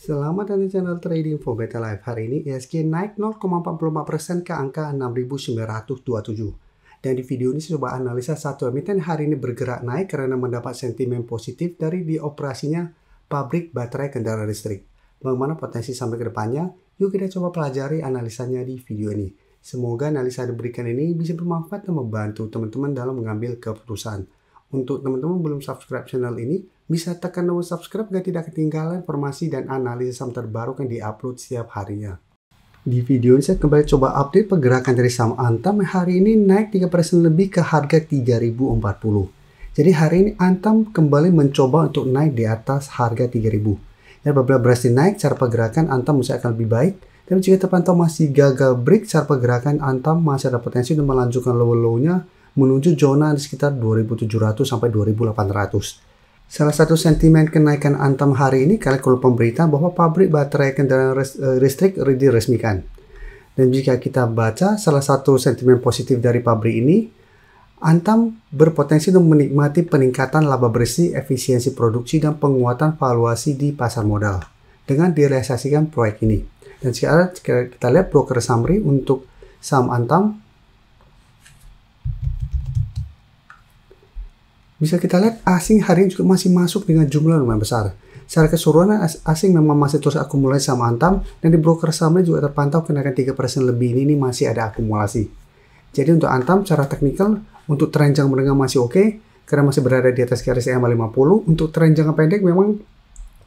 Selamat datang di channel Trading for Better Life. Hari ini IHSG naik 0,44% ke angka 6.927. Dan di video ini saya coba analisa satu emiten hari ini bergerak naik karena mendapat sentimen positif dari dioperasinya pabrik baterai kendaraan listrik. Bagaimana potensi sampai ke depannya? Yuk kita coba pelajari analisanya di video ini. Semoga analisa yang diberikan ini bisa bermanfaat dan membantu teman-teman dalam mengambil keputusan. Untuk teman-teman belum subscribe channel ini, bisa tekan tombol subscribe agar tidak ketinggalan informasi dan analisis saham terbaru yang diupload setiap harinya. Di video ini saya kembali coba update pergerakan dari saham Antam yang hari ini naik 3% lebih ke harga 3040. Jadi hari ini Antam kembali mencoba untuk naik di atas harga 3000. Dan apabila berhasil naik, cara pergerakan Antam mesti akan lebih baik. Dan jika terpantau masih gagal break, cara pergerakan Antam masih ada potensi untuk melanjutkan low-low-nya menuju zona di sekitar 2700 sampai 2800. Salah satu sentimen kenaikan Antam hari ini karena keluar pemberitaan bahwa pabrik baterai kendaraan listrik diresmikan. Dan jika kita baca salah satu sentimen positif dari pabrik ini, Antam berpotensi untuk menikmati peningkatan laba bersih, efisiensi produksi, dan penguatan valuasi di pasar modal dengan direalisasikan proyek ini. Dan sekarang kita lihat broker summary untuk saham Antam. Bisa kita lihat asing hari ini juga masih masuk dengan jumlah lumayan besar. Secara keseluruhan asing memang masih terus akumulasi sama Antam, dan di broker summary juga terpantau kenaikan 3% lebih ini masih ada akumulasi. Jadi untuk Antam secara teknikal untuk tren jangka menengah masih oke karena masih berada di atas garis EMA 50. Untuk tren jangka pendek memang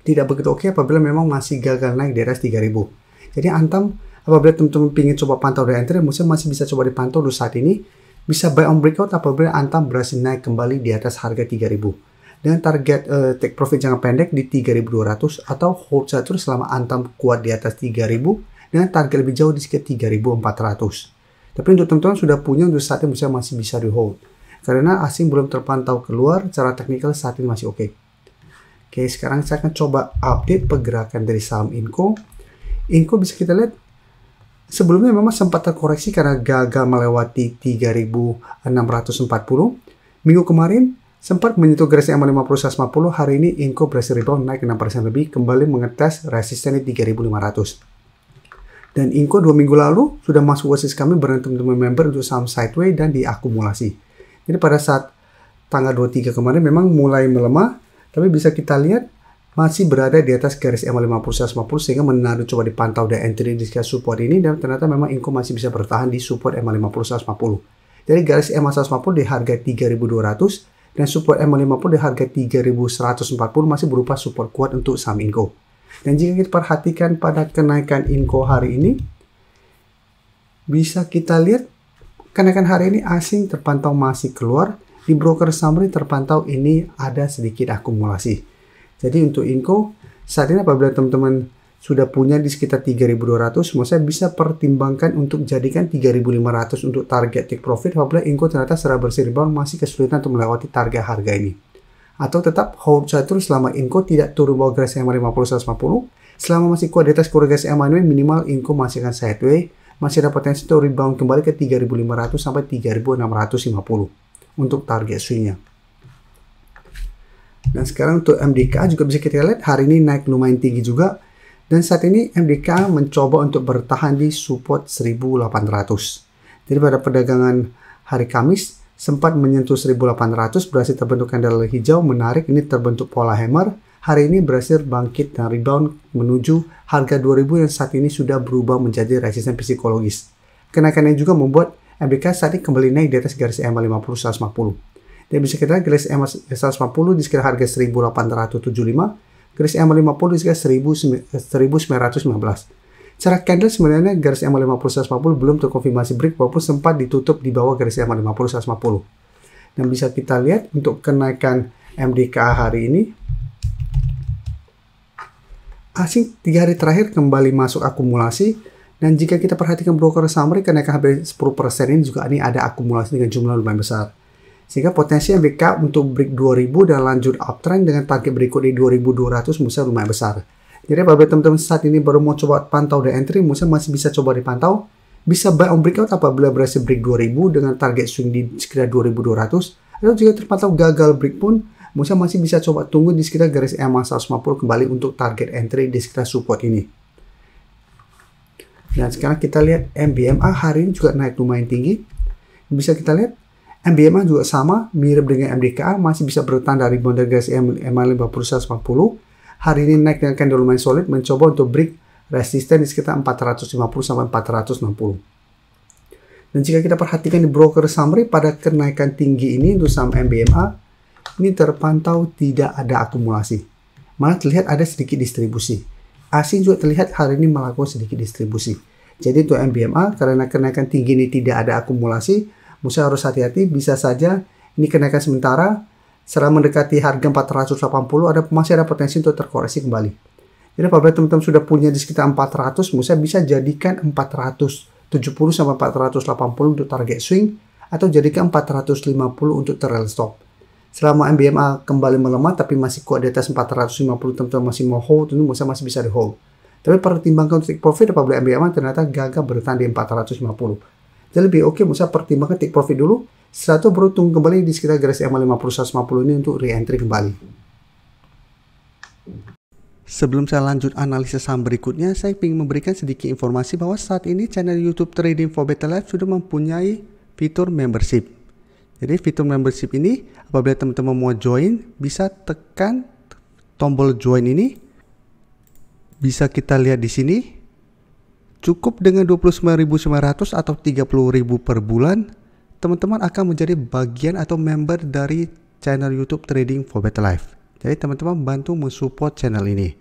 tidak begitu oke apabila memang masih gagal naik di atas 3000. Jadi Antam apabila teman-teman ingin coba pantau dari entry, masih bisa coba dipantau dulu saat ini. Bisa buy on breakout apabila Antam berhasil naik kembali di atas harga 3000. Dengan target take profit jangka pendek di 3200 atau hold saja terus selama Antam kuat di atas 3000 dengan target lebih jauh di sekitar 3400. Tapi untuk teman-teman sudah punya untuk saat ini masih bisa di hold. Karena asing belum terpantau keluar, secara teknikal saat ini masih oke. Oke, sekarang saya akan coba update pergerakan dari saham Inco. Inco bisa kita lihat sebelumnya memang sempat terkoreksi karena gagal melewati 3640. Minggu kemarin sempat menyentuh garis EMA 50 150. Hari ini Inco berhasil rebound naik 6% lebih, kembali mengetes resisten di 3500. Dan Inco 2 minggu lalu sudah masuk watchlist kami bareng teman-teman member untuk saham sideway dan diakumulasi. Jadi pada saat tanggal 23 kemarin memang mulai melemah, tapi bisa kita lihat masih berada di atas garis EMA 50 150 sehingga menarik coba dipantau dan entry di sekitar support ini, dan ternyata memang Inco masih bisa bertahan di support EMA 50 150. Jadi garis EMA 150 di harga 3200 dan support EMA 50 di harga 3140 masih berupa support kuat untuk saham Inco. Dan jika kita perhatikan pada kenaikan Inco hari ini, bisa kita lihat kenaikan hari ini asing terpantau masih keluar. Di broker summary terpantau ini ada sedikit akumulasi. Jadi untuk Inco saat ini apabila teman-teman sudah punya di sekitar 3200, saya bisa pertimbangkan untuk jadikan 3500 untuk target take profit apabila Inco ternyata secara bersih rebound masih kesulitan untuk melewati target harga ini. Atau tetap hold saja terus selama Inco tidak turun bawah garis EMA 50 150. Selama masih kuat di atas garis EMA ini, minimal Inco masih akan sideway, masih ada potensi untuk rebound kembali ke 3500 sampai 3650 untuk target swingnya. Dan sekarang untuk MDK juga bisa kita lihat hari ini naik lumayan tinggi juga. Dan saat ini MDK mencoba untuk bertahan di support 1800. Jadi pada perdagangan hari Kamis sempat menyentuh 1800, berhasil terbentuk candle hijau menarik, ini terbentuk pola hammer. Hari ini berhasil bangkit dan rebound menuju harga 2000 yang saat ini sudah berubah menjadi resisten psikologis. Kenaikannya juga membuat MDK saat ini kembali naik di atas garis EMA 50 150. Dan bisa kita lihat garis EMA 150 di sekitar harga 1875, garis EMA 50 di sekitar 1915. Secara candle sebenarnya garis EMA 50 150 belum terkonfirmasi break walaupun sempat ditutup di bawah garis EMA 50 150. Dan bisa kita lihat untuk kenaikan MDK hari ini, asing 3 hari terakhir kembali masuk akumulasi. Dan jika kita perhatikan broker summary, kenaikan hampir 10% ini juga ini ada akumulasi dengan jumlah lumayan besar. Sehingga potensi MDK untuk break 2000 dan lanjut uptrend dengan target berikut di 2200 lumayan besar. Jadi apabila teman-teman saat ini baru mau coba pantau dan entry, masih bisa coba dipantau. Bisa buy on breakout apabila berhasil break 2000 dengan target swing di sekitar 2200. Atau jika terpantau gagal break pun, Musa masih bisa coba tunggu di sekitar garis EMA 150 kembali untuk target entry di sekitar support ini. Dan sekarang kita lihat MBMA hari ini juga naik lumayan tinggi. Bisa kita lihat MBMA juga sama, mirip dengan MDKA, masih bisa bertahan dari boundary garis EMA 50-140. Hari ini naik dengan candle lumayan solid, mencoba untuk break resisten di sekitar 450 sampai 460. Dan jika kita perhatikan di broker summary pada kenaikan tinggi ini untuk saham MBMA, ini terpantau tidak ada akumulasi. Malah terlihat ada sedikit distribusi. Asing juga terlihat hari ini melakukan sedikit distribusi. Jadi untuk MBMA, karena kenaikan tinggi ini tidak ada akumulasi, Musa harus hati-hati, bisa saja ini kenaikan sementara, setelah mendekati harga 480, masih ada potensi untuk terkoreksi kembali. Jadi apabila teman-teman sudah punya di sekitar 400, Musa bisa jadikan 470 sampai 480 untuk target swing, atau jadikan 450 untuk trail stop. Selama MBMA kembali melemah tapi masih kuat di atas 450, teman-teman masih mau hold, tentu Musa masih bisa di hold. Tapi pertimbangkan take profit apabila MBMA ternyata gagal bertahan di 450. Jadi lebih oke Musa pertimbangkan take profit dulu, setelah itu beruntung kembali di sekitar garis EMA 50-150 ini untuk re-entry kembali. Sebelum saya lanjut analisis saham berikutnya, saya ingin memberikan sedikit informasi bahwa saat ini channel YouTube Trading for Better Life sudah mempunyai fitur membership. Jadi fitur membership ini apabila teman-teman mau join, bisa tekan tombol join ini. Bisa kita lihat di sini. Cukup dengan 29.900 atau 30.000 per bulan, teman-teman akan menjadi bagian atau member dari channel YouTube Trading for Better Life. Jadi teman-teman bantu mensupport channel ini.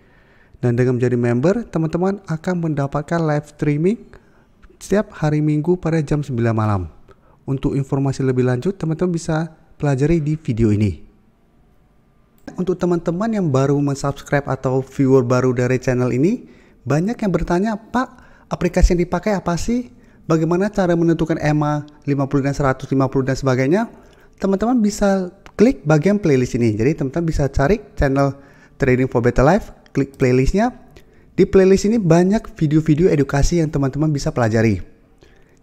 Dan dengan menjadi member, teman-teman akan mendapatkan live streaming setiap hari Minggu pada jam 9 malam. Untuk informasi lebih lanjut, teman-teman bisa pelajari di video ini. Untuk teman-teman yang baru mensubscribe atau viewer baru dari channel ini, banyak yang bertanya, Pak, aplikasi yang dipakai apa sih? Bagaimana cara menentukan EMA 50 dan 150 dan sebagainya? Teman-teman bisa klik bagian playlist ini. Jadi teman-teman bisa cari channel Trading for Better Life, klik playlistnya. Di playlist ini banyak video-video edukasi yang teman-teman bisa pelajari.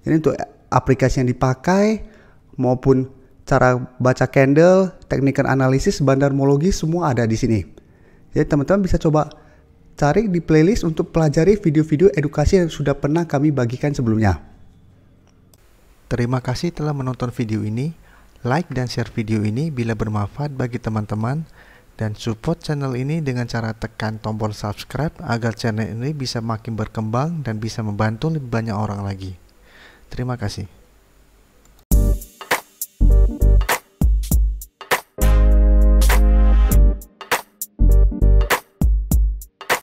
Jadi untuk aplikasi yang dipakai maupun cara baca candle, teknik analisis, bandarmologi semua ada di sini. Jadi teman-teman bisa coba cari di playlist untuk pelajari video-video edukasi yang sudah pernah kami bagikan sebelumnya. Terima kasih telah menonton video ini. Like dan share video ini bila bermanfaat bagi teman-teman, dan support channel ini dengan cara tekan tombol subscribe agar channel ini bisa makin berkembang dan bisa membantu lebih banyak orang lagi. Terima kasih.